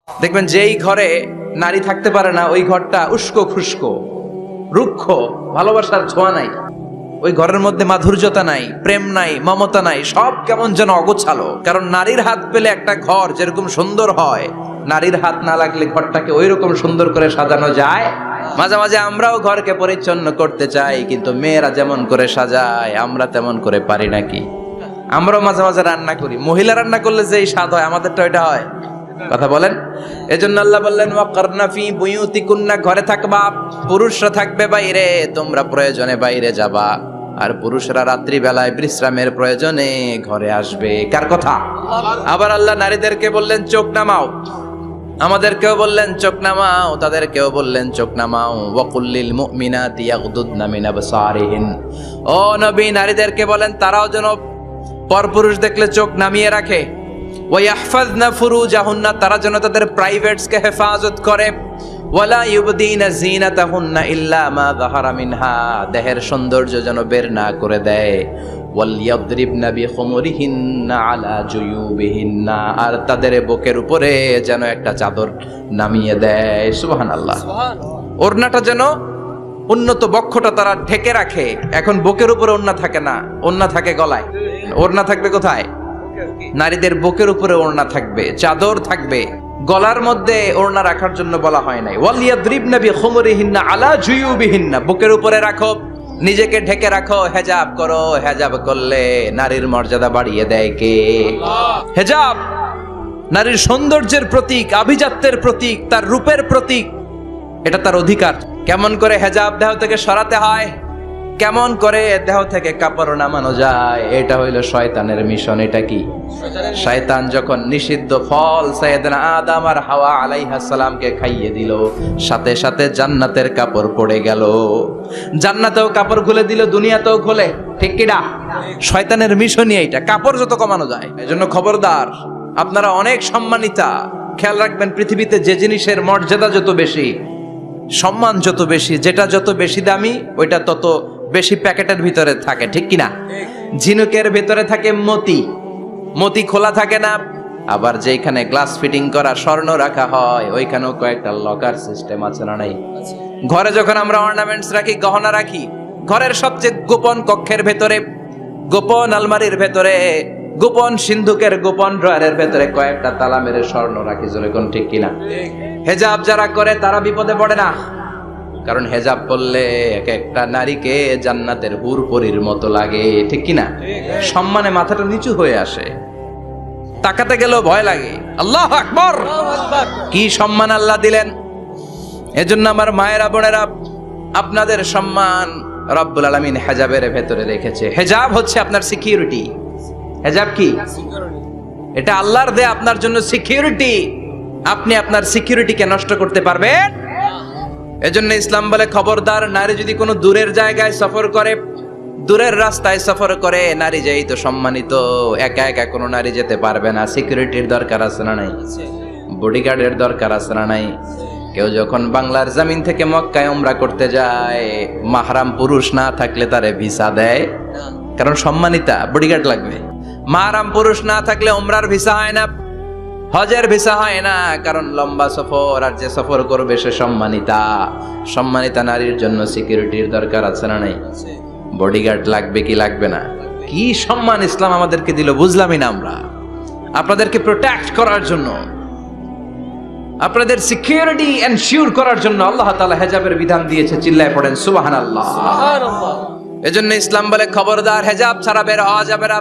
দেখবেন যেই ঘরে নারী থাকতে পারে না ওই ঘরটা উস্কো খুস্কো, রুক্ষ, ভালোবাসার ছোঁয়া নাই, ওই ঘরের মধ্যে মাধুর্যতা নাই, প্রেম নাই, মমতা নাই, সব কেমন যেন অগোছালো। কারণ নারীর হাত পেলে একটা ঘর যেরকম সুন্দর হয়, নারীর হাত না লাগলে ঘরটাকে ওই রকম সুন্দর করে সাজানো যায়। মাঝে মাঝে আমরাও ঘরকে পরিচ্ছন্ন করতে চাই, কিন্তু মেয়েরা যেমন করে সাজায় আমরা তেমন করে পারি নাকি? আমরাও মাঝে মাঝে রান্না করি, মহিলা রান্না করলে যেই স্বাদ হয় আমাদেরটা ওইটা হয়। কথা বলেন। এজন্য আল্লাহ বললেন ওয়াকারনা ফি বুয়ুতিকুন্না, ঘরে থাকবা, পুরুষরা থাকবে বাইরে, তোমরা প্রয়োজনে বাইরে যাবা, আর পুরুষরা রাত্রি বেলায় বিশ্রামের প্রয়োজনে ঘরে আসবে। কার কথা? আবার আল্লাহ নারীদেরকে বললেন চোখ নামাও, আমাদেরকেও বললেন চোখ নামাও, তাদেরকেও বললেন চোখ নামাও। ওয়াকুল্লিল মুমিনাতি ইয়াগদুদনা মিন আবসারিহিন, ও নবী নারীদেরকে বলেন তারাও যেন পরপুরুষ দেখলে চোখ নামিয়ে রাখে। ওয়াহফাজনা ফুরুজাহুন্না, তারা যেন তাদের প্রাইভেটসকে হেফাজত করে। ওয়ালা ইউবদিনা জিনাতাহুন্না ইল্লা মা যাহারা মিনহা, দেহের সৌন্দর্য যেন বের না করে দেয়। ওয়ালিয়াদরিবনা বিখুমুরিহিন্না আলা জুয়ুবিহিন্না, আর তাদের বুকের উপরে যেন একটা চাদর নামিয়ে দেয়। সুবহানাল্লাহ। ওড়নাটা যেন উন্নত বক্ষটা তারা ঢেকে রাখে। এখন বুকের উপরে ওড়না থাকে না, ওড়না থাকে গলায়। ওড়না থাকবে কোথায়? নারীদের বুকের উপরে ওড়না থাকবে, চাদর থাকবে, গলার মধ্যে ওড়না রাখার জন্য বলা হয় নাই। ওয়ালিয়াদরিবনা বিখুমুরিহিন্না আলা জুয়ুবিহিন্না, বুকের উপরে রাখো, নিজেকে ঢেকে রাখো, হেজাব করো। হেজাব করলে নারীর মর্যাদা বাড়িয়ে দেয় কে? হেজাব নারীর সৌন্দর্যের প্রতীক, আভিজাত্যের প্রতীক, তার রূপের প্রতীক, এটা তার অধিকার। কেমন করে হেজাব দেহ থেকে সরাতে হয়, কেমন করে দেহ থেকে কাপড় নামানো যায়, এটা হইল শয়তানের মিশন। এটা কি? শয়তান যখন নিষিদ্ধ ফল সাইয়েদনা আদম আর হাওয়া আলাইহিস সালামকে খাইয়ে দিল, সাথে সাথে জান্নাতের কাপড় পড়ে গেল। জান্নাতেও কাপড় খুলে দিল, দুনিয়াতেও খোলে। ঠিক কি না? শয়তানের মিশনই এইটা, কাপড় যত কমানো যায়। এজন্য খবরদার, আপনারা অনেক সম্মানিতা। খেয়াল রাখবেন, পৃথিবীতে যে জিনিসের মর্যাদা যত বেশি, সম্মান যত বেশি, যেটা যত বেশি দামি, ওইটা তত বেশি প্যাকেটের ভিতরে থাকে। ঠিক কিনা? ঝিনুকের ভিতরে থাকে মতি, মতি খোলা থাকে না। আবার যেখানে গ্লাস ফিটিং করা স্বর্ণ রাখা হয়, ওইখানেও কয়েকটা লকার সিস্টেম আছে না নাই? ঘরে যখন আমরা অর্নামেন্টস রাখি, গহনা রাখি, ঘরের সবচেয়ে গোপন কক্ষের ভেতরে, গোপন আলমারির ভেতরে, গোপন সিন্ধুকের গোপন ড্রয়ারের ভেতরে কয়েকটা তালা মেরে স্বর্ণ রাখি। যেরকম ঠিক কিনা? হেজাব যারা করে তারা বিপদে পড়ে না, কারণ হেজাব করলে এক একটা নারীকে জান্নাতের হুর পরীর মতো লাগে। ঠিক কিনা? সম্মানে মাথাটা নিচু হয়ে আসে, তাকাতে গেলেও ভয় লাগে। আল্লাহু আকবার, কি সম্মান আল্লাহ দিলেন! এজন্য আমার মায়েরা, বোনেরা, আপনাদের সম্মান রব্বুল আলামিন হেজাবের ভেতরে রেখেছে। হেজাব হচ্ছে আপনার সিকিউরিটি। হেজাব কি? এটা আল্লাহর দেয়া আপনার জন্য সিকিউরিটি। আপনি আপনার সিকিউরিটিকে নষ্ট করতে পারবেন? এজন্য ইসলাম বলে খবরদার, নারী যদি কোনো দূরের জায়গায় সফর করে, দূরের রাস্তায় সফর করে, নারী যেই তো সম্মানিত, একা একা কোনো নারী যেতে পারবে না। সিকিউরিটির দরকার আছে না নাই? বডিগার্ডের দরকার আছে না নাই? কেউ যখন বাংলার জমিন থেকে মক্কায় উমরা করতে যায়, মাহরাম পুরুষ না থাকলে তারে ভিসা দেয়, কারণ সম্মানিতা, বডিগার্ড লাগবে। মাহরাম পুরুষ না থাকলে উমরার ভিসা হয় না, হজের ভিসা হয় না, কারণ লম্বা সফর, আর যে সফর করবে সে সম্মানিতা। সম্মানিতা নারীর জন্য সিকিউরিটির দরকার আছে না নাই? বডিগার্ড লাগবে কি লাগবে না? কি সম্মান ইসলাম আমাদেরকে দিল বুঝলামই না আমরা। আপনাদেরকে প্রোটেক্ট করার জন্য, আপনাদের সিকিউরিটি এনশিওর করার জন্য আল্লাহ তাআলা হেজাবের বিধান দিয়েছে। চিল্লায় পড়েন সুবহানাল্লাহ। এজন্য ইসলাম বলে খবরদার, হেজাব ছাড়া বের হওয়া যাবে না,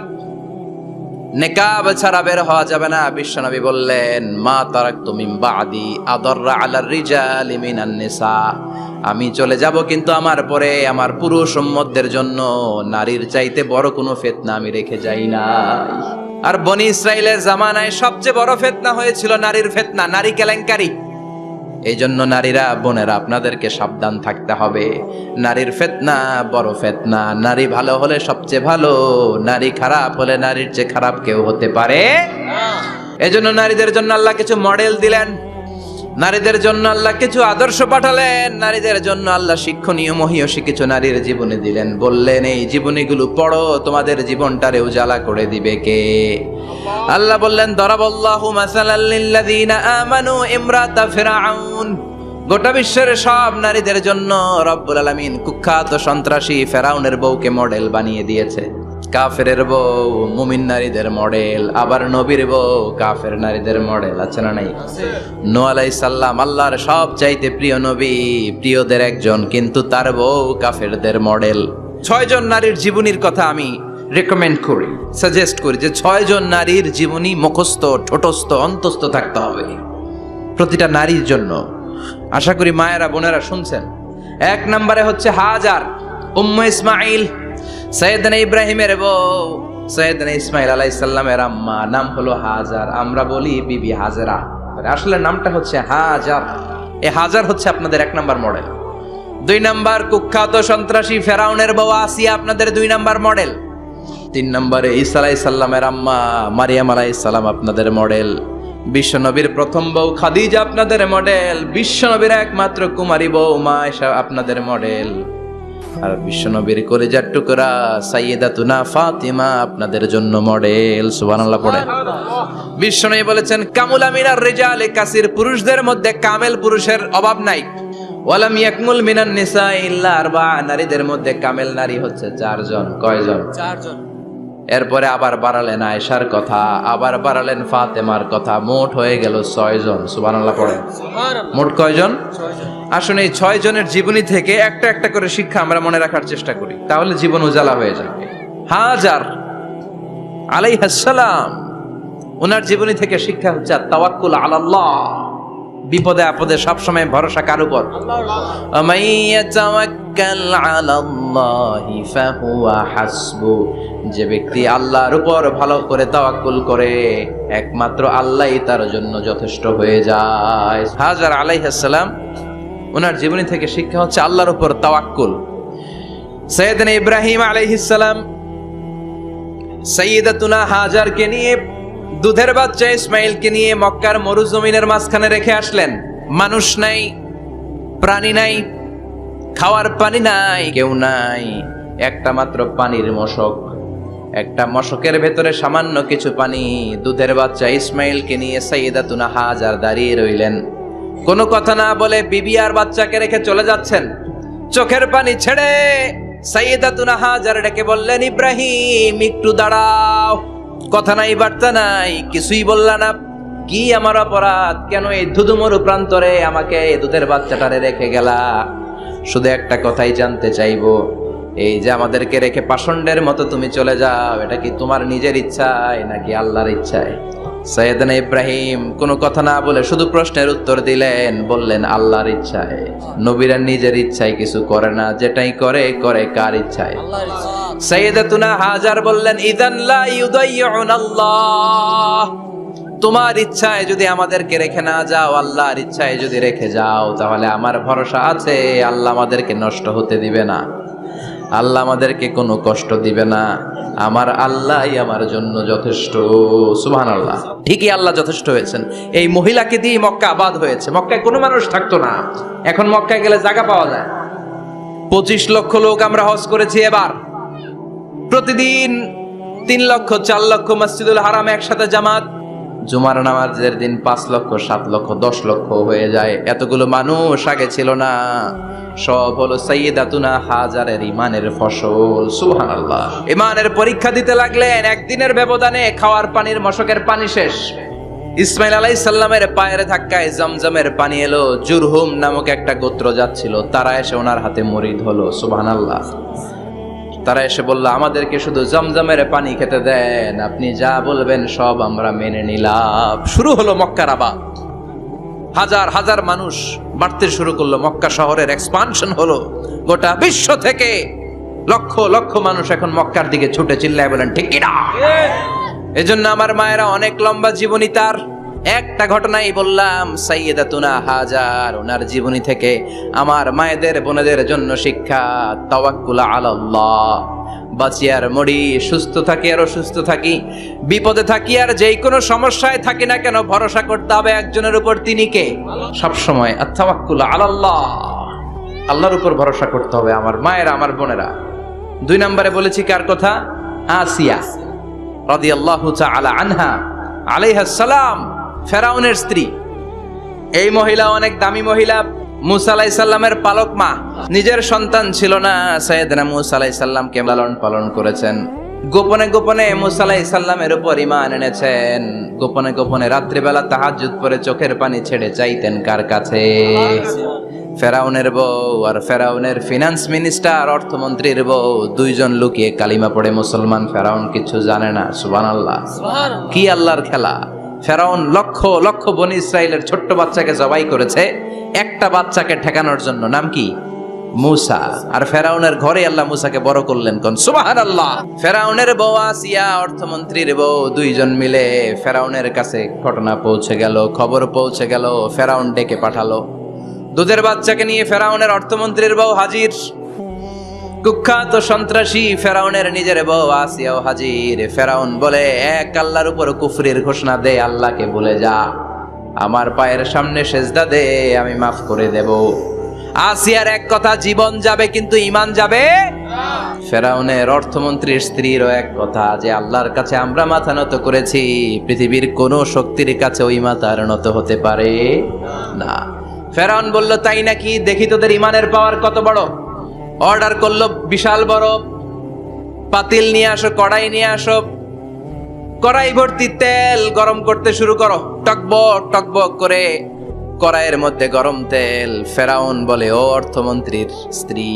নিকাব ছাড়া বের হওয়া যাবে না। বিশ্বনবী বললেন, মা তারাকতু মিন বাদি আদাররা আলার রিজালি মিনান নিসা, আমি চলে যাব কিন্তু আমার পরে আমার পুরুষ উম্মতদের জন্য নারীর চাইতে বড় কোনো ফিতনা আমি রেখে যাই না। আর বনি ইসরাইলের জামানায় সবচেয়ে বড় ফিতনা হয়েছিল নারীর ফিতনা, নারী কেলেঙ্কারি। এই জন্য নারীরা, বোনেরা, আপনাদেরকে সাবধান থাকতে হবে। নারীর ফিতনা বড় ফিতনা। নারী ভালো হলে সবচেয়ে ভালো, নারী খারাপ হলে নারীর চেয়ে খারাপ কেউ হতে পারে না। এজন্য নারীদের জন্য আল্লাহ কিছু মডেল দিলেন। নারীদের জন্য আল্লাহ কিছু আদর্শ পাঠালেন, নারীদের জন্য আল্লাহ শিক্ষণীয় মহীয়সী কিছু নারীর জীবনী দিলেন, বললেন এই জীবনীগুলো পড়ো, তোমাদের জীবনটারে উজালা করে দিবে কে? আল্লাহ বললেন দরাবাল্লাহু মাসালাল লিল্লাযিনা আমানু ইমরাতা ফিরআউন। গোটা বিশ্বের সব নারীদের জন্য রব্বুল আলামিন কুখ্যাত সন্ত্রাসী ফেরাউনের বউকে মডেল বানিয়ে দিয়েছে। কাফেরের বউ মুমিন নারীদের মডেল, আবার নবীর বউ কাফের নারীদের মডেল, আছে না নাই? নূহ আলাইহিস সালাম আল্লাহর সব চাইতে প্রিয় নবী, প্রিয়দের একজন, কিন্তু তার বউ কাফেরদের মডেল। 6 জন নারীর জীবনীর কথা আমি রেকমেন্ড করি, সাজেস্ট করি যে 6 জন নারীর জীবনী মুখস্থ, ঠোঁটস্থ, অন্তস্থ থাকতে হবে প্রতিটা নারীর জন্য। আশা করি মায়েরা বোনেরা শুনছেন। 1 নম্বরে হচ্ছে হাজার, উম্মে ইসমাইল, সাইয়েদনা ইব্রাহিমের বউ, সাইয়েদনা ইসমাইল আলাইহিস সালামের আম্মা, নাম হলো হাজার। আমরা বলি বিবি হাজেরা, আসলে নামটা হচ্ছে হাজার। এই হাজার হচ্ছে আপনাদের 1 নম্বর মডেল। 2 নম্বর কুখ্যাত সন্ত্রাসী ফেরাউনের বউ আসিয়া আপনাদের 2 নম্বর মডেল। 3 নম্বরে ঈসা আলাইহিস সালামের আম্মা মারিয়াম আলাইহিস সালাম আপনাদের মডেল। বিশ্বনবীর প্রথম বউ খাদিজা আপনাদের মডেল। বিশ্বনবীর একমাত্র কুমারী বউ মা আয়েশা আপনাদের মডেল। আর বিশ্বনবীর কলিজার টুকরা সাইয়্যিদাতুনা ফাতিমা আপনাদের জন্য মডেল। সুবহানাল্লাহ পড়ে। বিশ্বনবী বলেছেন কামুলা মিনার রিজালে কাসির, পুরুষদের মধ্যে কামেল পুরুষের অভাব নাই। ওয়ালাম ইয়াকমুল মিনান নিসা ইল্লা আরবা, নারীদের মধ্যে কামেল নারী হচ্ছে 4 জন। কয়জন? 4 জন। এরপরে আবার বাড়ালেন আয়েশার কথা, আবার বাড়ালেন ফাতেমার কথা, মোট হয়ে গেল 6 জন। সুবহানাল্লাহ পড়েন। মোট কয়জন? 6 জন। আসলে এই 6 জনের জীবনী থেকে একটা একটা করে শিক্ষা আমরা মনে রাখার চেষ্টা করি, তাহলে জীবন উজালা হয়ে যাবে। হাজার আলাইহিস সালাম, ওনার জীবনী থেকে শিক্ষা হচ্ছে তাওয়াক্কুল আলাল্লাহ, বিপদে আপদে সবসময় ভরসা কার উপর? যে ব্যক্তি আল্লাহর উপর ভালো করে তাওয়াক্কুল করে, একমাত্র আল্লাহই তার জন্য যথেষ্ট হয়ে যায়। হাজার আলাইহিস সালাম, ওনার জীবনী থেকে শিক্ষা হচ্ছে আল্লাহর উপর তাওয়াক্কুল। সাইয়েদনা ইব্রাহিম আলাইহিস সালাম সাইয়্যিদাতুনা হাজারকে নিয়ে, দুধের বাচ্চা ইসমাইলকে নিয়ে মক্কার মরুজমিনের মাঝখানে রেখে আসলেন। মানুষ নাই, প্রাণী নাই, খাওয়ার পানি নাই, কেউ নাই, একটা মাত্র পানির মশক। একটা মশকের ভেতরে সামান্য কিছু পানি। দুধের বাচ্চা ইসমাইলকে নিয়ে সাইয়্যিদাতুনা হাজার দাঁড়িয়ে রইলেন। কোনো কথা না বলে বিবি আর বাচ্চাকে রেখে চলে যাচ্ছেন। চোখের পানি ছেড়ে সাইয়্যিদাতুনা হাজার ডেকে বললেন ইব্রাহিম একটু দাঁড়াও। কথা নাই, বার্তা নাই, কিছুই বললা না। কি আমার অপরাধ? কেন এই ধুধুমরু প্রান্তরে আমাকে দুধের বাচ্চাটারে রেখে গেলা? শুধু একটা কথাই জানতে চাইবো, এই যে আমাদেরকে রেখে পাষণ্ডের মতো তুমি চলে যাও, এটা কি তোমার নিজের ইচ্ছায় নাকি আল্লাহর ইচ্ছায়? সাইয়েদনা ইব্রাহিম কোনো কথা না বলে শুধু প্রশ্নের উত্তর দিলেন, বললেন আল্লাহর ইচ্ছায়। নবীরা নিজের ইচ্ছায় কিছু করে না, যেটাই করে করে কার ইচ্ছায়? সাইয়্যিদাতুনা হাজার বললেন ইযান লা ইউদাইয়ুনাল্লাহ, তোমার ইচ্ছায় যদি আমাদেরকে রেখে না যাও, আল্লাহর ইচ্ছায় যদি রেখে যাও, তাহলে আমার ভরসা আছে আল্লাহ আমাদেরকে নষ্ট হতে দিবে না, আল্লাহ আমাদেরকে কোনো কষ্ট দিবে না। আমার আল্লাহই আমার জন্য যথেষ্ট। সুবহানাল্লাহ। ঠিকই আল্লাহ যথেষ্ট হয়েছেন। এই মহিলাকে দিয়ে মক্কা আবাদ হয়েছে। মক্কায় কোনো মানুষ থাকতো না, এখন মক্কায় গেলে জায়গা পাওয়া যায়। 25 লক্ষ লোক আমরা হজ করেছি এবার। প্রতিদিন 3 লক্ষ 4 লক্ষ মসজিদুল হারাম একসাথে জামাত। জুমার নামাজের দিন 5 লক্ষ 7 লক্ষ 10 লক্ষ হয়ে যায়। এতগুলো মানুষ আগে ছিল না। সব হলো সাইয়্যিদাতুনা হাজারের ইমানের ফসল। সুবহানাল্লাহ। ইমানের পরীক্ষা দিতে লাগলেন। একদিনের ব্যবধানে খাওয়ার পানির মশকের পানি শেষ। ইসমাইল আলাইহিস সালামের পায়ের ধাক্কায় জমজমের পানি এলো। জুরহুম নামক একটা গোত্র যাচ্ছিল, তারা এসে ওনার হাতে মুরিদ হলো। সুবহানাল্লাহ। তারা এসে বলল আমাদেরকে শুধু জমজমের পানি খেতে দেন, আপনি যা বলবেন সব আমরা মেনে নিলাম। শুরু হলো মক্কার আবাদ। হাজার হাজার মানুষ বাড়তে শুরু করলো। মক্কা শহরের এক্সপানশন হলো। গোটা বিশ্ব থেকে লক্ষ লক্ষ মানুষ এখন মক্কার দিকে ছুটে চিল্লায় বলেন ঠিক কিনা? এজন্য আমার মায়েরা অনেক লম্বা জীবনী। তার একটা ঘটনাই বললাম, সাইয়্যিদাতুনা হাজার, ওনার জীবনী থেকে আমার মায়েদের বোনেদের জন্য শিক্ষা, তাওয়াক্কুল আলাল্লাহ, বাঁচি আর মরি, সুস্থ থাকি আর অসুস্থ থাকি, বিপদে থাকি আর যেই কোনো সমস্যায় থাকি না কেন, ভরসা করতে হবে একজনের উপর, তিনি কে? সবসময় আত-তাওয়াক্কুল আলাল্লাহ, আল্লাহর উপর ভরসা করতে হবে আমার মায়েরা, আমার বোনেরা। 2 নম্বরে বলেছি কার কথা? আসিয়া রাদিয়াল্লাহু তাআলা আনহা আলাইহাস সালাম, ফেরাউনের স্ত্রী। এই মহিলা অনেক দামি মহিলা, মুসা আলাইহিস সালামের পালক মা। নিজের সন্তান ছিল না, সাইয়েদনা মুসা আলাইহিস সালামকে লালন পালন করেছেন। গোপনে গোপনে মুসা আলাইহিস সালামের উপর ঈমান এনেছেন। গোপনে গোপনে রাত্রিবেলা তাহাজ্জুদ পড়ে চোখের পানি ছেড়ে চাইতেন কার কাছে? ফেরাউনের বউ আর ফেরাউনের ফিনান্স মিনিস্টার, অর্থমন্ত্রীর বউ, 2 জন লুকিয়ে কালিমা পড়ে মুসলমান। ফেরাউন কিছু জানে না। সুবহানাল্লাহ। কি আল্লাহর খেলা! ফেরাউন লক্ষ লক্ষ বনি ইসরাইলের ছোট্ট বাচ্চাকে জবাই করেছে একটা বাচ্চাকে ঠেকানোর জন্য। নাম কি? মুসা। আর ফেরাউনের ঘরে আল্লাহ মুসাকে বড় করলেন। কোন সুবহানাল্লাহ। ফেরাউনের বউ আসিয়া, অর্থমন্ত্রীর বউ, 2 জন মিলে ফেরাউনের কাছে ঘটনা পৌঁছে গেল, খবর পৌঁছে গেল। ফেরাউন ডেকে পাঠালো। দুধের বাচ্চাকে নিয়ে ফেরাউনের অর্থমন্ত্রীর বউ হাজির। কুখ্যাত সন্ত্রাসী ফেরাউনের নিজের বউ আসিয়াও হাজির। ফেরাউন বলে, এক আল্লাহর উপর কুফরির ঘোষণা দে, আল্লাহকে ভুলে যা, আমার পায়ের সামনে সেজদা দে, আমি মাফ করে দেব। আসিয়ার এক কথা, জীবন যাবে কিন্তু ঈমান যাবে না। ফেরাউনের অর্থমন্ত্রীর স্ত্রীরও এক কথা, যে আল্লাহর কাছে আমরা মাথা নত করেছি, পৃথিবীর কোন শক্তির কাছে ওই মাথা নত হতে পারে না। ফেরাউন বলল, তাই নাকি? দেখি তোদের ঈমানের পাওয়ার কত বড়। অর্ডার করলো বিশাল বড় পাতিল নিয়ে আসো, কড়াই নিয়ে আসো, কড়াই ভর্তি তেল গরম করতে শুরু করো। টকবক টকবক করে কড়াইয়ের মধ্যে গরম তেল। ফেরাউন বলে, ও অর্থমন্ত্রীর স্ত্রী,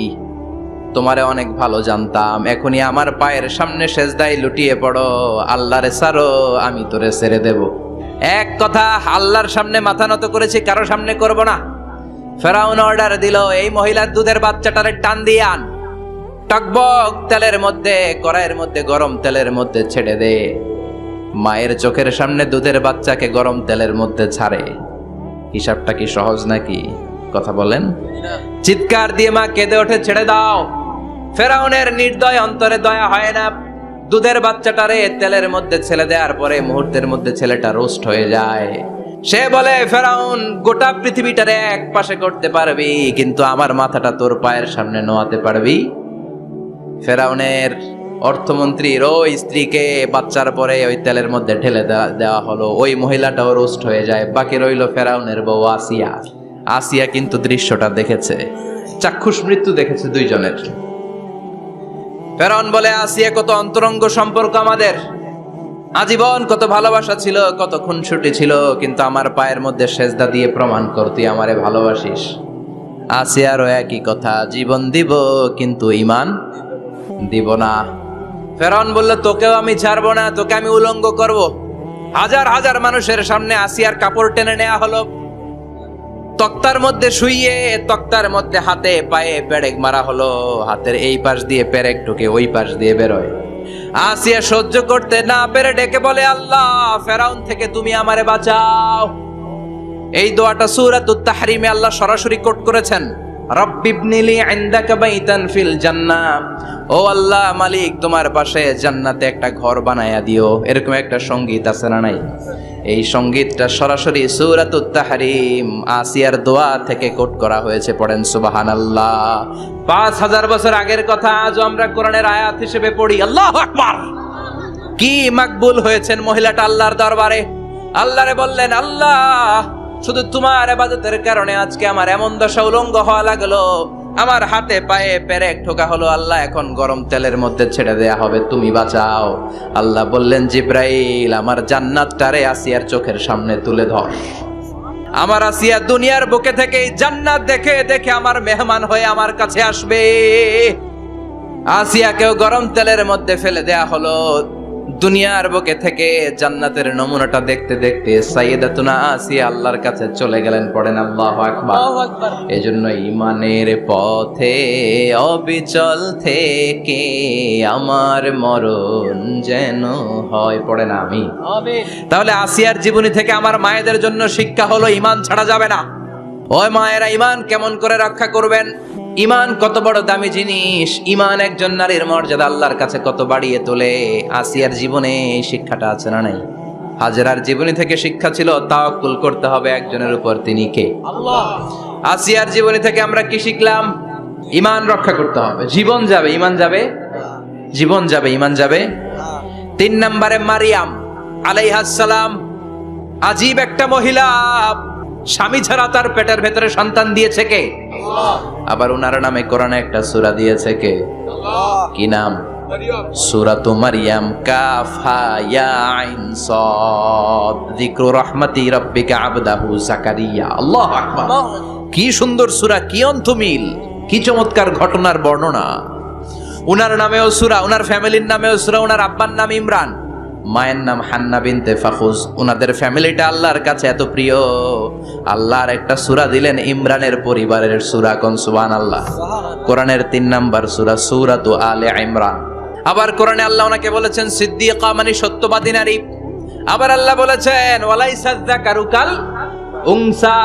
তোমারে অনেক ভালো জানতাম, এখনই আমার পায়ের সামনে সেজদায় লুটিয়ে পড়ো, আল্লাহরে ছাড়ো, আমি তোরে ছেড়ে দেব। এক কথা, আল্লাহর সামনে মাথা নত করেছি, কারো সামনে করব না। ফেরাউন অর্ডার দিল, এই মহিলার দুধের বাচ্চাটারে টান দিয়ে আন, টকবক তেলের মধ্যে, কড়াইয়ের মধ্যে গরম তেলের মধ্যে ছেড়ে দে। মায়ের চোখের সামনে দুধের বাচ্চাকে গরম তেলের মধ্যে ছাড়ে। হিসাবটা কি সহজ নাকি? কথা বলেন। চিৎকার দিয়ে মা কেঁদে ওঠে, ছেড়ে দাও। ফেরাউনের নির্দয় অন্তরে দয়া হয় না। দুধের বাচ্চাটারে তেলের মধ্যে ছেড়ে দেওয়ার পরে মুহূর্তের মধ্যে ছেলেটা রোস্ট হয়ে যায়। সে বলে, ফেরাউন, গোটা পৃথিবীটারে এক পাশে করতে পারবি, কিন্তু আমার মাথাটা তোর পায়ের সামনে নোয়াতে পারবি? ফেরাউনের অর্থমন্ত্রীর ওই স্ত্রীকে বাচ্চার পরে ওই তেলের মধ্যে ঢেলে দেওয়া হলো। ওই মহিলাটাও রোস্ট হয়ে যায়। বাকি রইল ফেরাউনের বউ আসিয়া। আসিয়া কিন্তু দৃশ্যটা দেখেছে, চাক্ষুষ মৃত্যু দেখেছে 2 জনের। ফেরাউন বলে, আসিয়া, কত অন্তরঙ্গ সম্পর্ক আমাদের, আজীবন কত ভালোবাসা ছিল, কত খুনসুটি ছিল, কিন্তু আমার পায়ের মধ্যে সেজদা দিয়ে প্রমাণ কর তুই আমারে ভালোবাসিস। আসিয়ারও একই কথা, জীবন দিব কিন্তু ঈমান দিব না। ফেরাউন বলল, তোকেও আমি ছাড়বো না, তোকে আমি উলঙ্গ করব। হাজার হাজার মানুষের সামনে আসিয়ার কাপড় টেনে নেওয়া হলো, তক্তার মধ্যে শুইয়ে তক্তার মধ্যে হাতে পায়ে পেরেক মারা হলো। হাতের এই পাশ দিয়ে পেরেক ঢুকে ওই পাশ দিয়ে বেরোয়। আসিয়া সহ্য করতে না পেরে ডেকে বলে, আল্লাহ, ফেরাউন থেকে তুমি আমারে বাঁচাও। এই দোয়াটা সূরাতুত তাহরিমে আল্লাহ সরাসরি কোট করেছেন, রব্বিবনিলি ইনদাকা বাইতান ফিল জান্নাহ। ও আল্লাহ, মালিক, তোমার পাশে জান্নাতে একটা ঘর বানায়া দিও। এরকম একটা সঙ্গীত আছে না নাই? এই সঙ্গীতটা সরাসরি সূরাতুত তাহরিম আসিয়ার দোয়া থেকে কোট করা হয়েছে। পড়েন সুবহানাল্লাহ। 5000 বছর আগের কথা আজও আমরা কোরআনের আয়াত হিসেবে পড়ি। আল্লাহু আকবার। কি মাকবুল হয়েছেন মহিলাটা আল্লাহর দরবারে। আল্লাহরে বললেন, আল্লাহ, শুধু তোমার ইবাদতের কারণে আজকে আমার এমন দশা উলঙ্গ হওয়া লাগলো, আমার হাতে পায়ে পেরেক ঠোকা হলো। আল্লাহ, এখন গরম তেলের মধ্যে ছেড়ে দেয়া হবে, তুমি বাঁচাও। আল্লাহ বললেন, জিব্রাইল, আমার জান্নাতটারে আসিয়ার চোখের সামনে তুলে ধর। আমার আসিয়া দুনিয়ার বুকে থেকে জান্নাত দেখে দেখে আমার মেহমান হয়ে আমার কাছে আসবে। আসিয়াকেও গরম তেলের মধ্যে ফেলে দেয়া হলো। দুনিয়ার বুকে থেকে জান্নাতের নমুনাটা দেখতে দেখতে সাইয়েদাতুনা আসিয়া আল্লাহর কাছে চলে গেলেন। পড়েন আল্লাহু আকবার। এজন্য ঈমানের পথে অবিচল থেকে আমার মরণ যেন হয়। পড়েন আমিন। তাহলে আসিয়ার জীবনী থেকে আমার মায়েদের জন্য শিক্ষা হলো, ঈমান ছাড়া যাবে না। ওই মায়েরা ঈমান কেমন করে রক্ষা করবেন? ইমান কত বড় দামি জিনিস, ইমান একজন নারীর মর্যাদা আল্লাহর কাছে কত বাড়িয়ে তোলে। আসিয়ার জীবনে এই শিক্ষাটা আছে না নাই? হাজেরার জীবনী থেকে শিক্ষা ছিল তাওয়াক্কুল করতে হবে একজনের উপর, তিনি কে? আল্লাহ। আসিয়ার জীবনী থেকে আমরা কি শিখলাম? ইমান রক্ষা করতে হবে। জীবন যাবে, ইমান যাবে, জীবন যাবে, ইমান যাবে। 3 নম্বরে মারিয়াম আলাইহাস সালাম, আজীব একটা মহিলা, স্বামী ছাড়া তার পেটের ভেতরে সন্তান দিয়েছে কে? আল্লাহ। আবার ওনার নামে কোরআনে একটা সূরা দিয়েছে কে? আল্লাহ। কি নাম? সূরাতু মারইয়াম, কাফ হা ইয়া আইন সাদ, যিকরু রাহমাতি রাব্বিকা আবদাহু জাকারিয়া। আল্লাহু আকবার। কি সুন্দর সূরা, কি অন্তমিল, কি চমৎকার ঘটনার বর্ণনা। উনার নামেও সূরা, উনার ফ্যামিলির নামেও সূরা, উনার আব্বার নাম ইমরান, মায়ের নাম হান্না বিনতে ফাখুজ। উনাদের ফ্যামিলিটা আল্লাহর কাছে এত প্রিয়, আল্লাহর একটা সূরা দিলেন ইমরানের পরিবারের সূরা। কোন সুবহানাল্লাহ। কোরআনের 3 নাম্বার সূরা, সূরাতু আলে ইমরান। আবার কোরআনে আল্লাহ ওনাকে বলেছেন সিদ্দিকা, মানে সত্যবাদী নারী। আবার আল্লাহ বলেছেন ওয়ালাইসা যাকারু কাল উনসা,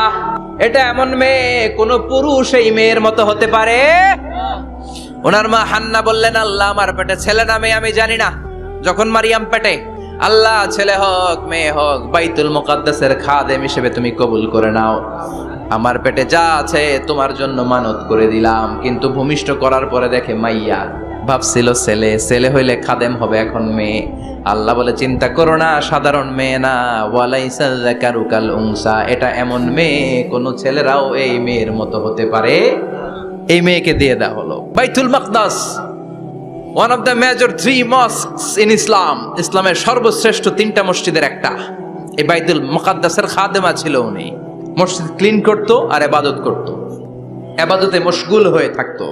এটা এমন মেয়ে কোন পুরুষ এই মেয়ের মতো হতে পারে? ওনার মা হান্না বললেন, আল্লাহ আমার পেটে ছেলে না মেয়ে আমি জানি না। যখন মারিয়াম পেটে, আল্লাহ ছেলে হোক মেয়ে হোক বাইতুল মুকাদ্দাসের খাদেম হিসেবে তুমি কবুল করে নাও। আমার পেটে যা আছে তোমার জন্য মানত করে দিলাম। কিন্তু ভূমিষ্ঠ করার পরে দেখে মাইয়া, ভাবছিল ছেলে, ছেলে হইলে খাদেম হবে, এখন মেয়ে। আল্লাহ বলে চিন্তা করো না, সাধারণ মেয়ে না, ওয়ালাইসা যাকারু কাল উনসা, এটা এমন মেয়ে কোন ছেলেরাও এই মেয়ের মতো হতে পারে। এই মেয়েকে দিয়ে দেওয়া হলো বাইতুল মাকদাস, one of the major 3 mosques in Islam, ইসলামের সর্বশ্রেষ্ঠ 3টা মসজিদের একটা। এই বাইতুল মুকাদ্দাসের খাদেমা ছিল উনি। মসজিদ ক্লিন করতো আর ইবাদত করতো, ইবাদতে মশগুল হয়ে থাকতো,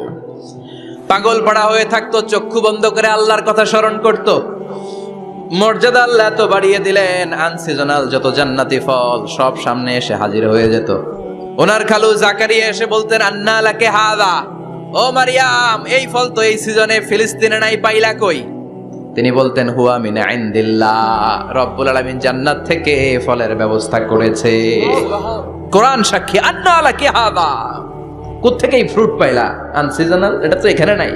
পাগল পাড়া হয়ে থাকতো, চক্ষু বন্ধ করে আল্লাহর কথা স্মরণ করত। মর্যাদা আল্লাহ তো বাড়িয়ে দিলেন, আনসিজনাল যত জান্নাতি ফল সব সামনে এসে হাজির হয়ে যেত। ওনার খালু জাকারিয়া এসে বলতেন আন্না লাকে হাদা, ও মারিয়াম এই ফল তো এই সিজনে ফিলিস্তিনে নাই, পাইলা কই? তিনি বলতেন হুয়া মিন ইনদিল্লাহ, রব্বুল আলামিন জান্নাত থেকে ফলের ব্যবস্থা করেছে। কোরআন সাক্ষী, আন্না লাকে হাদা, কোত্থেকে এই ফ্রুট পাইলা? আনসিজনাল, এটা তো এখানে নাই।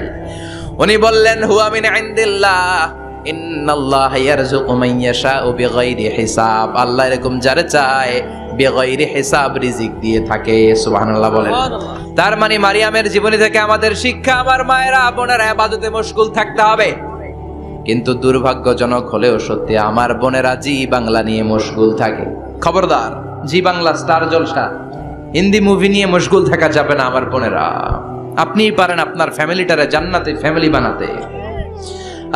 উনি বললেন হুয়া মিন ইনদিল্লাহ, ইন্নাল্লাহ ইয়ারযুকু মান ইয়াশাউ বিগাইরি হিসাব, আল্লাহ এরকম যারে চায় বিগাইরি হিসাব রিজিক দিয়ে থাকে। সুবহানাল্লাহ বলেন। তার মানে মারিয়ামের জীবনী থেকে আমাদের শিক্ষা, আমার মায়েরা বোনেরা ইবাদতে মশগুল থাকতে হবে। কিন্তু দুর্ভাগ্যজনক হলেও সত্যি, আমার বোনেরা জি বাংলা নিয়ে মশগুল থাকে। খবরদার, জি বাংলা, স্টার জলসা, হিন্দি মুভি নিয়ে মশগুল থাকা যাবে না আমার বোনেরা। আপনিই পারেন আপনার ফ্যামিলিটারে জান্নাতে ফ্যামিলি বানাতে,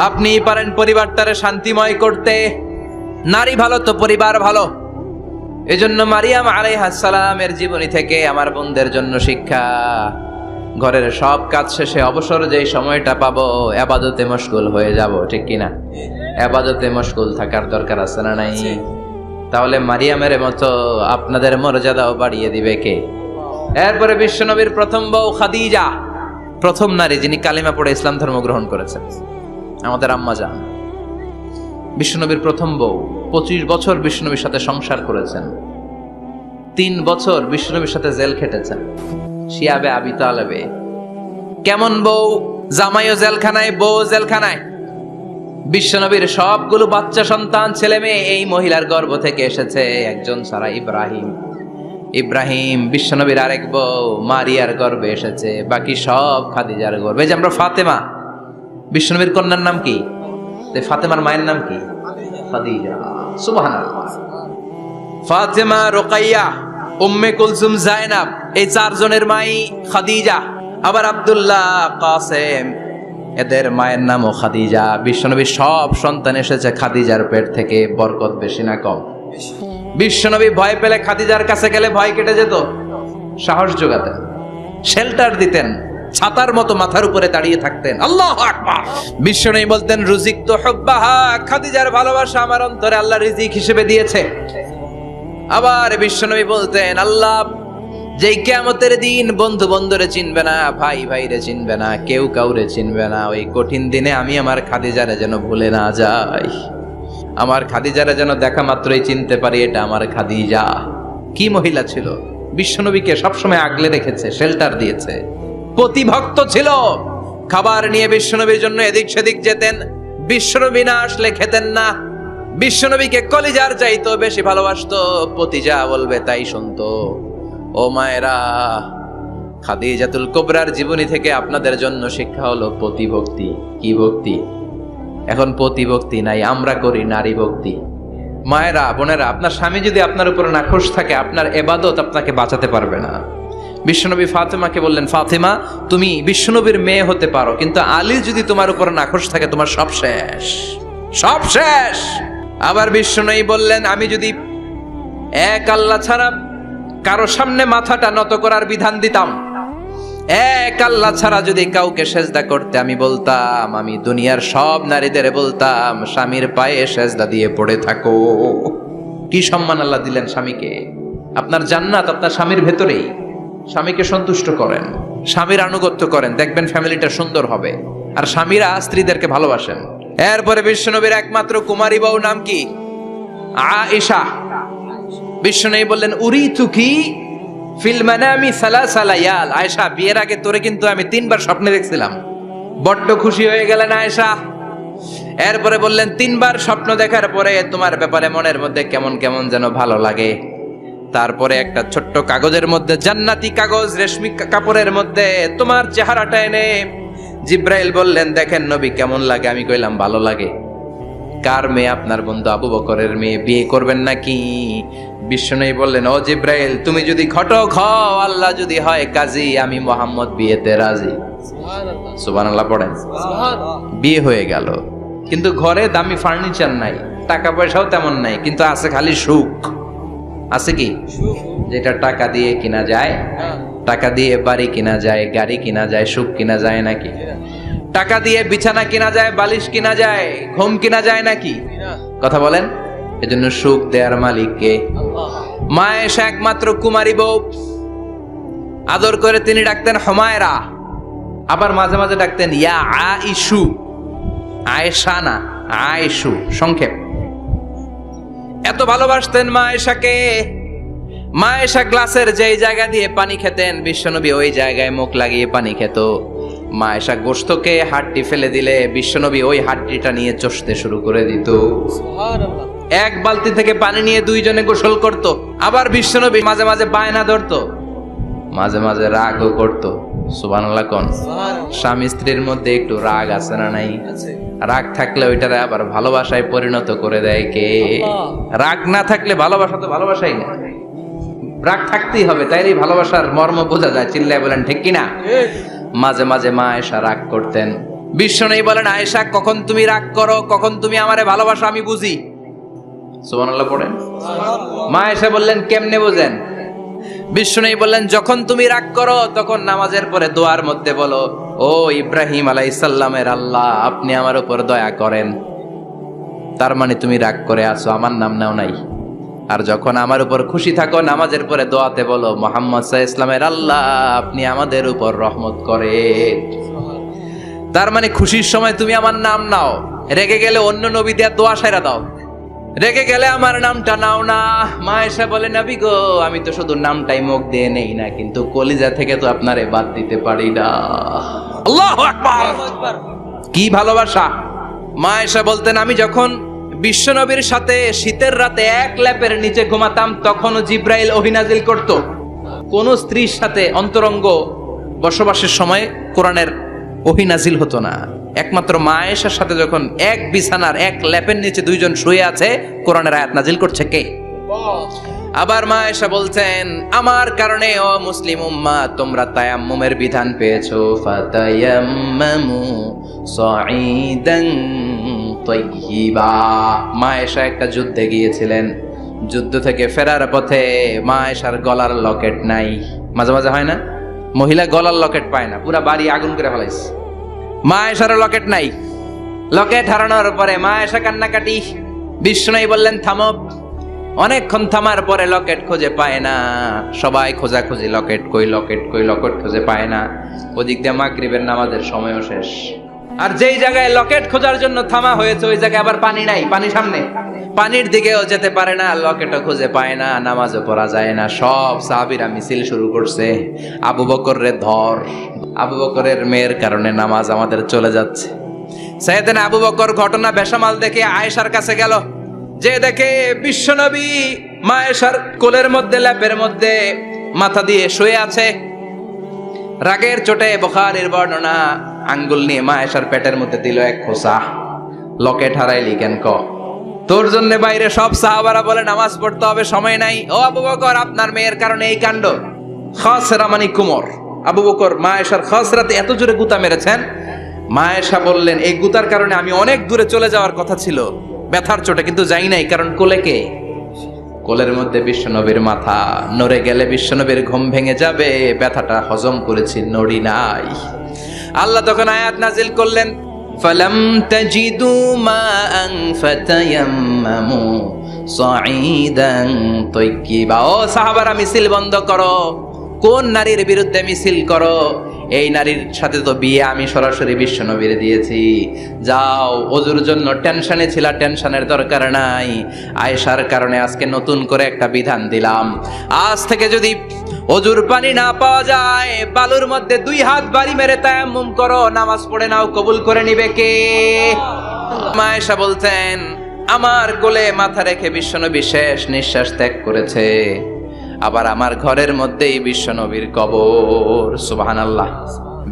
আপনিই পারেন পরিবারটারে শান্তিময় করতে। নারী ভালো তো পরিবার ভালো। এজন্য মারিয়াম আলাইহাস সালামের জীবনী থেকে আমার বোনদের জন্য শিক্ষা, ঘরের সব কাজ শেষে অবসর যেই সময়টা পাবো ইবাদতে মশগুল হয়ে যাব, ঠিক কিনা? ইবাদতে মশগুল থাকার দরকার আছে না নাই? তাহলে মারিয়ামের মতো আপনাদের মর্যাদাও বাড়িয়ে দিবে কে? এরপরে বিশ্বনবীর প্রথম বউ খাদিজা, প্রথম নারী যিনি কালিমা পড়ে ইসলাম ধর্ম গ্রহণ করেছেন, আমাদের আম্মা জান। বিশ্বনবীর প্রথম বউ, 25 বছর বিশ্বনবীর সাথে সংসার করেছেন, 3 বছর বিশ্বনবীর সাথে জেল খেটেছেন, শিয়াবে আবি তালেবে। কেমন বউ? জামাইও জেলখানায়, বউ জেলখানায়। বিশ্বনবীর সবগুলো বাচ্চা সন্তান ছেলে মেয়ে এই মহিলার গর্ভ থেকে এসেছে, একজন ছাড়া, ইব্রাহিম। ইব্রাহিম বিশ্বনবীর আরেক বউ মারিয়ার গর্ভে এসেছে, বাকি সব খাদিজার গর্ভে। যে আমরা ফাতেমা, বিশ্বনবীর কন্যার নাম কি? ফাতেমার মায়ের নাম কি? খাদিজা। সুবহানাল্লাহ। ফাতেমা, রুকাইয়া, উম্মে কুলসুম, জায়নাব, এই 4 জনের মাই খাদিজা। আবার আব্দুল্লাহ, কাসেম, এদের মায়ের নামও খাদিজা। বিশ্বনবীর সব সন্তান এসেছে খাদিজার পেট থেকে। বরকত বেশি না কম? বিশ্বনবী ভয় পেলে খাদিজার কাছে গেলে ভয় কেটে যেত, সাহস যোগাতেন, শেল্টার দিতেন, ছাতার মতো মাথার উপরে দাঁড়িয়ে থাকতেন। আল্লাহু আকবার। বিশ্বনবী বলতেন রুজিক তো হুব্বাহা, খাদিজার ভালোবাসা আমার অন্তরে আল্লাহ রিজিক হিসেবে দিয়েছে। আবার বিশ্বনবী বলতেন আল্লাহ যেই কিয়ামতের দিন বন্ধু বন্ধুরে চিনবে না, ভাই ভাইরে চিনবে না, কেউ কাউরে চিনবে না, ওই কঠিন দিনে আমি আমার খাদিজারে যেন ভুলে না যাই, আমার খাদিজারে যেন দেখা মাত্রই চিনতে পারি এটা আমার খাদিজা। কি মহিলা ছিল! বিশ্বনবীকে সবসময় আগলে রেখেছে, শেল্টার দিয়েছে। পতিভক্ত ছিল। খাবার নিয়ে বিশ্বনবীর জন্য এদিক সেদিক যেতেন, বিশ্বনবী না আসলে খেতেন না। বিশ্বনবীকে কলিজার চাইতো বেশি ভালোবাসতো, পতি যা বলবে তাই শুনতো। ও মায়েরা, খাদিজাতুল কুবরার জীবনী থেকে আপনাদের জন্য শিক্ষা হলো পতিভক্তি। কি ভক্তি? এখন পতিভক্তি নাই, আমরা করি নারী ভক্তি। মায়েরা, বোনেরা, আপনার স্বামী যদি আপনার উপর নাখোশ থাকে, আপনার এবাদত আপনাকে বাঁচাতে পারবে না। বিশ্বনবী ফাতেমাকে বললেন, ফাতেমা তুমি বিশ্বনবীর মেয়ে হতে পারো, কিন্তু আলী যদি তোমার উপর নাখোশ থাকে তোমার সব শেষ, সব শেষ। আবার বিশ্বনবী বললেন, আমি যদি এক আল্লাহ ছাড়া কারো সামনে মাথাটা নত করার বিধান দিতাম, এক আল্লাহ ছাড়া যদি কাউকে সেজদা করতে আমি বলতাম, আমি দুনিয়ার সব নারীদের বলতাম স্বামীর পায়ে সেজদা দিয়ে পড়ে থাকো। কি সম্মান আল্লাহ দিলেন স্বামীকে। আপনার জান্নাত আপনার স্বামীর ভেতরেই। স্বামীকে সন্তুষ্ট করেন, স্বামীর আনুগত্য করেন, দেখবেন ফ্যামিলিটা সুন্দর হবে। আর স্বামীরা স্ত্রীদেরকে ভালোবাসেন। এরপরে বিশ্বনবীর একমাত্র কুমারী বউ নাম কি? আয়েশা। বিশ্বনবী বললেন, উরিতু কি ফিল মানামি সালাসা লায়াল। আয়েশা, বিয়ের আগে তোরে কিন্তু আমি 3 বার স্বপ্নে দেখছিলাম। বড্ড খুশি হয়ে গেলেন আয়েশা। এরপরে বললেন, 3 বার স্বপ্ন দেখার পরে তোমার ব্যাপারে মনের মধ্যে কেমন কেমন যেন ভালো লাগে। তারপরে একটা ছোট্ট কাগজের মধ্যে, জান্নাতি কাগজ, রেশমি কাপড়ের মধ্যে তোমার চেহারাটা এনে জিব্রাইল বললেন, দেখেন নবী কেমন লাগে। আমি কইলাম ভালো লাগে। কার মেয়ে? আপনার বন্ধু আবু বকরের মেয়ে, বিয়ে করবেন নাকি? বিশ্বনবী বললেন, ও জিব্রাইল, তুমি যদি ঘটক হও, আল্লাহ যদি হয় কাজী, আমি মুহাম্মদ বিয়েতে রাজি। সুবহানাল্লাহ পড়েন। বিয়ে হয়ে গেল, কিন্তু ঘরে দামি ফার্নিচার নাই, টাকা পয়সাও তেমন নাই, কিন্তু আছে খালি সুখ। আছে কি? যেটা টাকা দিয়ে কিনা যায়, টাকা দিয়ে বাড়ি কিনা যায়, গাড়ি কিনা যায়, সুখ কিনা যায় নাকি? টাকা দিয়ে বিছানা কিনা যায়, বালিশ কিনা যায়, ঘুম কিনা যায় নাকি? কথা বলেন। এজন্য সুখ দেয়ার মালিক কে? মা আয়েশা একমাত্র কুমারী বউ। আদর করে তিনি ডাকতেন হুমায়রা, আবার মাঝে মাঝে ডাকতেন ইয়া আইশু। আয়েশা না, আয়েশু, সংক্ষেপ। এত ভালোবাসতেন মা আয়েশাকে। মা আয়েশা গ্লাসের যেই জায়গা দিয়ে পানি খেতেন, বিশ্বনবী ওই জায়গায় মুখ লাগিয়ে পানি খেত। মা আয়েশা গোশতকে হাড্ডি ফেলে দিলে বিশ্বনবী ওই হাড্ডিটা নিয়ে চষতে শুরু করে দিত। এক বালতি থেকে পানি নিয়ে 2 জনে গোসল করত। আবার বিশ্বনবী মাঝে মাঝে বায়না ধরতো, মাঝে মাঝে রাগও করত। সুবহানাল্লাহ কোন? স্বামী স্ত্রীর মধ্যে একটু রাগ আছে না নাই? রাগ থাকলে ওইটারে আবার ভালোবাসায় পরিণত করে দেয় কে? রাগ না থাকলে ভালোবাসা তো ভালোবাসাই না। রাগ থাকতেই হবে, তাইলে ভালোবাসার মর্ম বোঝা যায়। চিল্লায় বলেন ঠিক কিনা? মাঝে মাঝে মা আয়েশা রাগ করতেন। বিশ্বনবী বলেন, আয়েশা কখন তুমি রাগ করো, কখন তুমি আমারে ভালোবাসো আমি বুঝি। সুবহানাল্লাহ পড়েন। মা আয়েশা বললেন, কেমনে বোঝেন? বিশ্বনবী বললেন, যখন তুমি রাগ করো তখন নামাজের পরে দোয়ার মধ্যে বলো, ও ইব্রাহিম আলাইহিস সালামের আল্লাহ, আপনি আমার উপর দয়া করেন। তার মানে তুমি রাগ করে আছো, আমার নাম নাও নাই। আর যখন আমার উপর খুশি থাকো, নামাজের পরে দোয়াতে বলো, মুহাম্মদ সাল্লাল্লাহু আলাইহি ওয়াসাল্লামের আল্লাহ, আপনি আমাদের উপর রহমত করেন। তার মানে খুশির সময় তুমি আমার নাম নাও, রেগে গেলে অন্য নবী দেয়া দোয়া সাইরা দাও, রেগে গেলে আমার নামটা নাও না। মা আয়েশা বলে, নবী গো, আমি তো শুধু নামটাই মুখ দিয়ে নেই না, কিন্তু কলিজা থেকে তো আপনারে বাদ দিতে পারি না। আল্লাহু আকবার! কি ভালোবাসা! মা আয়েশা বলতেন, আমি যখন বিশ্বনবীর সাথে শীতের রাতে এক ল্যাপের নিচে ঘুমাতাম, তখনও জিব্রাইল ওহী নাজিল করত। কোন স্ত্রীর সাথে অন্তরঙ্গ বসবাসের সময় কোরআনের ওহী নাজিল হতো না। একমাত্র মা আয়েশার সাথে যখন এক বিছানার এক ল্যাপের নিচে 2 জন শুয়ে আছে, কোরআনের আয়াত নাজিল করছে কে? আবার মা আয়েশা বলছেন, আমার কারণে ও মুসলিম উম্মাহ তোমরা তায়াম্মুমের বিধান পেয়েছো। ফাতায়াম্মামু সাঈদান তাইয়্যিবা। মা আয়েশা একটা যুদ্ধে গিয়েছিলেন, যুদ্ধ থেকে ফেরার পথে মা আয়েশার গলার লকেট নাই। মাঝে মাঝে হয় না, মহিলা গলার লকেট পায় না, পুরা বাড়ি আগুন করে ফেলাইছে। মা আয়েশার লকেট নাই। লকেট হারানোর পরে মা আয়েশা কান্নাকাটি। বিশ্বনবী বললেন, থামো। অনেকক্ষণ থামার পরে লকেট খুঁজে পায় না। সবাই খোঁজাখুঁজি, লকেট কই, লকেট কই, লকেট খুঁজে পায় না। ওদিক দিয়ে মাগরিবের নামাজের সময়ও শেষ। আর যেই জায়গায় লকেট খোঁজার জন্য থামা হয়েছে ওই জায়গায় আবার পানি নাই, পানি সামনে, পানির দিকেও যেতে পারে না, লকেটও খুঁজে পায় না, নামাজও পড়া যায় না। সব সাহাবীরা মিছিল শুরু করছে, আবু বকর রে ধর, আবু বকরের মেয়ের কারণে নামাজ আমাদের চলে যাচ্ছে। সাইয়েদনা আবু বকর ঘটনা বেসামাল দেখে আয়েশার কাছে গেল, যে দেখে বিশ্বনবী মা আয়েশার কোলের মধ্যে, ল্যাপের মধ্যে মাথা দিয়ে শুয়ে আছে। রাগের চোটে বুখারীর বর্ণনা, আঙ্গুল নিয়ে মা আয়েশার পেটের মধ্যে দিল এক খোঁচা। লকেট হারাইলি কেন ক? তোর জন্য বাইরে সব সাহাবারা বলে নামাজ পড়তে হবে, সময় নাই। ও আবু বকর, আপনার মেয়ের কারণে এই কাণ্ড। খাসরা মানে কুমর। আবু বকর মা আয়েশার খাসরাতে এত জোরে গুতা মেরেছেন, মা আয়েশা বললেন এই গুতার কারণে আমি অনেক দূরে চলে যাওয়ার কথা ছিল ব্যথার চোটে, কিন্তু যাই নাই, কারণ কোলে কে? কোলের মধ্যে বিশ্বনবীর মাথা, নড়ে গেলে বিশ্বনবীর ঘুম ভেঙে যাবে, ব্যথাটা হজম করেছি, নড়ি নাই। আল্লাহ তখন আয়াত নাজিল করলেন, ফালাম তাজিদু মাআন ফাতায়াম্মামু সাঈদান তাইয়্যিবা। ও সাহাবারা, মিছিল বন্ধ করো। কোন নারীর বিরুদ্ধে মিছিল করো? এই নারীর সাথে তো বিয়ে আমি সরাসরি বিশ্বনবীর দিয়েছি। যাও, ওজুর জন্য টেনশনে ছিলা, টেনশনের দরকার নাই। আয়েশার কারণে আজকে নতুন করে একটা বিধান দিলাম, আজ থেকে যদি ওজুর পানি না পাওয়া যায়, বালুর মধ্যে 2 হাত বাড়ি মেরে তায়াম্মুম করো, নামাজ পড়ে নাও, কবুল করে নিবে কে? মা আয়েশা বলতেন, আমার কোলে মাথা রেখে বিশ্বনবী শেষ নিঃশ্বাস ত্যাগ করেছে, আবার আমার ঘরের মধ্যেই বিশ্বনবীর কবর। সুবহানাল্লাহ।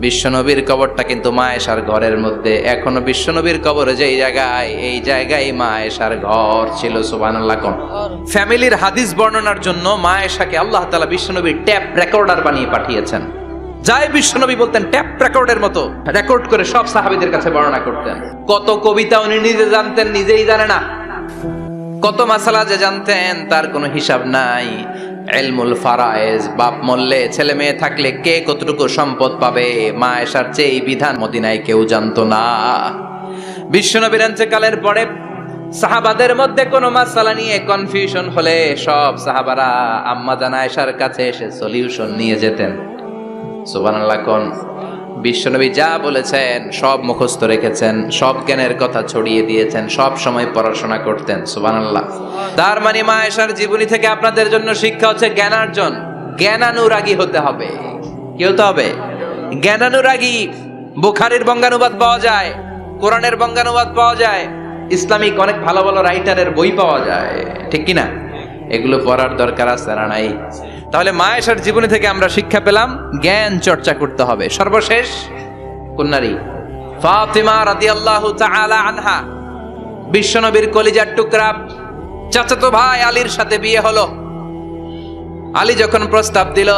বিশ্বনবীর কবরটা কিন্তু মা আয়েশার ঘরের মধ্যে। এখনো বিশ্বনবীর কবর যেই জায়গায়, এই জায়গায় মা আয়েশার ঘর ছিল। সুবহানাল্লাহ। কোন ফ্যামিলির হাদিস বর্ণনার জন্য মা আয়েশাকে আল্লাহ তাআলা বিশ্বনবীর ট্যাপ রেকর্ডার বানিয়ে পাঠিয়েছেন। যাই বিশ্বনবী বলতেন, ট্যাপ রেকর্ডের মতো রেকর্ড করে সব সাহাবীদের কাছে বর্ণনা করতেন। কত কবিতা উনি নিজে জানতেন, নিজেই জানে না। কত মাসালা যে জানতেন তার কোনো হিসাব নাই। ইলমুল ফারায়েজ, বাপ মরলে ছেলে মেয়ে থাকলে কে কতটুকু সম্পদ পাবে, মা আয়েশার চেয়ে এই বিধান মদিনায় কেউ জানতো না। বিশ্বনবীর ইন্তেকালের পরে সাহাবাদের মধ্যে কোনো মাসালা নিয়ে কনফিউশন হলে সব সাহাবারা আম্মা জান আয়েশার কাছে এসে সলিউশন নিয়ে যেতেন। সুবহানাল্লাহ। কোন বিশ্বনবী যা বলেছেন সব মুখস্থ রেখেছেন, সব জ্ঞানের কথা ছড়িয়ে দিয়েছেন, সব সময় পড়াশোনা করতেন। সুবহানাল্লাহ। তার মানে মা আয়েশার জীবনী থেকে আপনাদের জন্য শিক্ষা হচ্ছে জ্ঞানার্জন, জ্ঞানানুরাগী হতে হবে। কি হতে হবে? জ্ঞানানুরাগী। বুখারীর বঙ্গানুবাদ পাওয়া যায়, কোরআনের বঙ্গানুবাদ পাওয়া যায়, ইসলামিক অনেক ভালো ভালো রাইটারের বই পাওয়া যায়, ঠিক কিনা? এগুলো পড়ার দরকার আছে না নাই? তাহলে মা আয়েশার জীবনী থেকে আমরা শিক্ষা পেলাম জ্ঞান চর্চা করতে হবে। সর্বশেষ কোন নারী? ফাতিমা রাদিয়াল্লাহু তাআলা আনহা, বিশ্বনবীর কলিজার টুকরা। চাচাতো ভাই আলীর সাথে বিয়ে হলো। আলী যখন প্রস্তাব দিল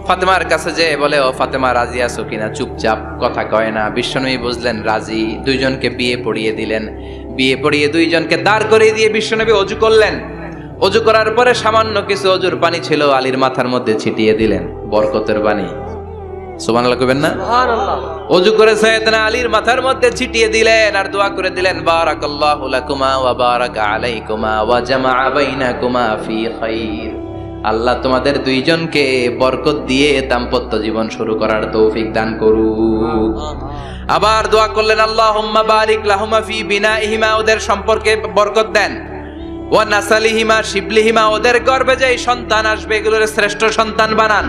ফাতেমার কাছে, যে বলে, ও ফাতেমা রাজি আছো কিনা? চুপচাপ, কথা কয় না। বিশ্বনবী বুঝলেন রাজি, দুইজনকে বিয়ে পড়িয়ে দিলেন। বিয়ে পড়িয়ে দুইজনকে দাঁড় করিয়ে দিয়ে বিশ্বনবী ওযু করলেন। ওযু করার পরে সামান্য কিছু ওযুর পানি ছিল, আলীর মাথার মধ্যে ছিটিয়ে দিলেন, বরকতের পানি। সুবহানাল্লাহ কইবেন না? সুবহানাল্লাহ। ওযু করে সাইয়েদনা আলীর মাথার মধ্যে ছিটিয়ে দিলেন আর দোয়া করে দিলেন, বারাকাল্লাহু লাকুমা ওয়া বারাকা আলাইকুমা ওয়া জামাআ বাইনাকুমা ফি খাইর। আল্লাহ তোমাদের দুইজনকে বরকত দিয়ে দাম্পত্য জীবন শুরু করার তৌফিক দান করুক। আবার দোয়া করলেন, আল্লাহুম্মা বারিক লাহুমা ফি বিনাইহিমা, ওদের সম্পর্কে বরকত দেন। ওয়া নাসালিহিমা, শিবলিহিমা, ওদের গর্ভে যে সন্তান আসবে এগুলোর শ্রেষ্ঠ সন্তান বানান।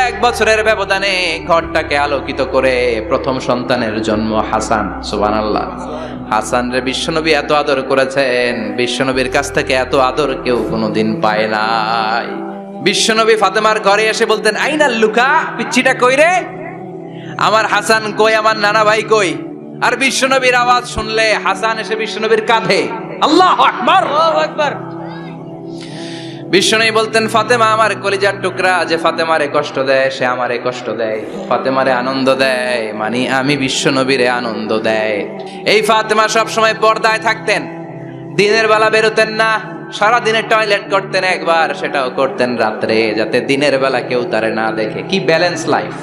1 বছরের ব্যবধানে ঘরটাকে আলোকিত করে প্রথম সন্তানের জন্ম হাসান। সুবহানাল্লাহ। হাসান রে বিশ্বনবী এত আদর করেছেন, বিশ্বনবীর কাছ থেকে এত আদর কেউ কোনোদিন পায় নাই। বিশ্বনবী ফাতেমার ঘরে এসে বলতেন, আইনাল লুকা, পিচ্চিটা কই রে? আমার হাসান কই, আমার নানা ভাই কই? আর বিশ্বনবীর আওয়াজ শুনলে হাসান এসে বিশ্বনবীর কাঁধে। আল্লাহু আকবার, আল্লাহু আকবার। বিশ্বনবী বলতেন, ফাতেমা আমার কলিজার টুকরা, যে ফাতেমারে কষ্ট দেয় সে আমারে কষ্ট দেয়, ফাতেমারে আনন্দ দেয় মানে আমি বিশ্বনবীরে আনন্দ দেয়। এই ফাতেমা সব সময় পর্দায় থাকতেন, দিনের বেলা বেরোতেন না, সারা দিনে টয়লেট করতেন একবার, সেটাও করতেন রাত্রে, যাতে দিনের বেলা কেউ তারে না দেখে। কি ব্যালেন্স লাইফ,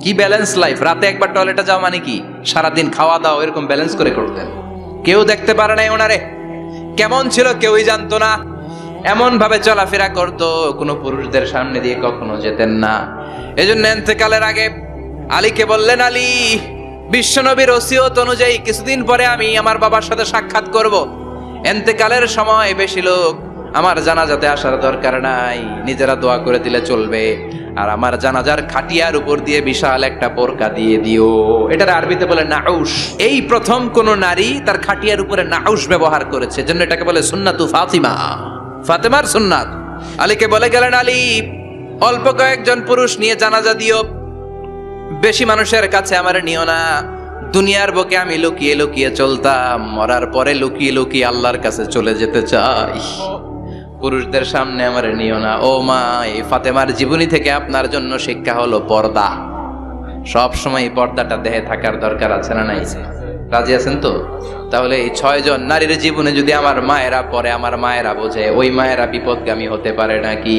কি ব্যালেন্স লাইফ! রাতে একবার টয়লেটে যাওয়া মানে কি সারাদিন খাওয়া দাওয়া এরকম ব্যালেন্স করে করতেন। কেউ দেখতে পারে নাই ওনারে, কেমন ছিল কেউই জানতো না। এমন ভাবে চলাফেরা করতো, কোনো পুরুষদের সামনে দিয়ে কখনো যেতেন না। এজন্য ইন্তেকালের আগে আলীকে বললেন, আলী, বিশ্বনবীর ওসিয়ত অনুযায়ী কিছুদিন পরে আমি আমার বাবার সাথে সাক্ষাৎ করব। এন্তেকালের সময় বেশি লোক আমার জানাজাতে আসার দরকার নাই, নিজেরা দোয়া করে দিলে চলবে। আর আমার জানাজার খাটিয়ার উপর দিয়ে বিশাল একটা বোরকা দিয়ে দিও। এটার আরবিতে বলে নাউশ। এই প্রথম কোন নারী তার খাটিয়ার উপরে নাউশ ব্যবহার করেছে, জন্য এটাকে বলে সুন্নাতু ফাতিমা, ফাতেমার সুন্নাত। আলীকে বলে গেলেন, আলী অল্প কয়েকজন পুরুষ নিয়ে জানাজা দিও, বেশি মানুষের কাছে আমার নিও না। দুনিয়ার বুকে আমি লুকিয়ে লুকিয়ে চলতাম, মরার পরে লুকিয়ে লুকিয়ে আল্লাহর কাছে চলে যেতে চাই, পুরুষদের সামনে আমার নিও না। ও মা, এই ফাতেমার জীবনী থেকে আপনার জন্য শিক্ষা হলো পর্দা। সব সময় পর্দাটা দেহে থাকার দরকার আছে না নাই? রাজি আছেন তো? তাহলে এই 6 জন নারীর জীবনে যদি আমার মায়েরা পরে, আমার মায়েরা বোঝে, ওই মায়েরা বিপদগামী হতে পারে নাকি?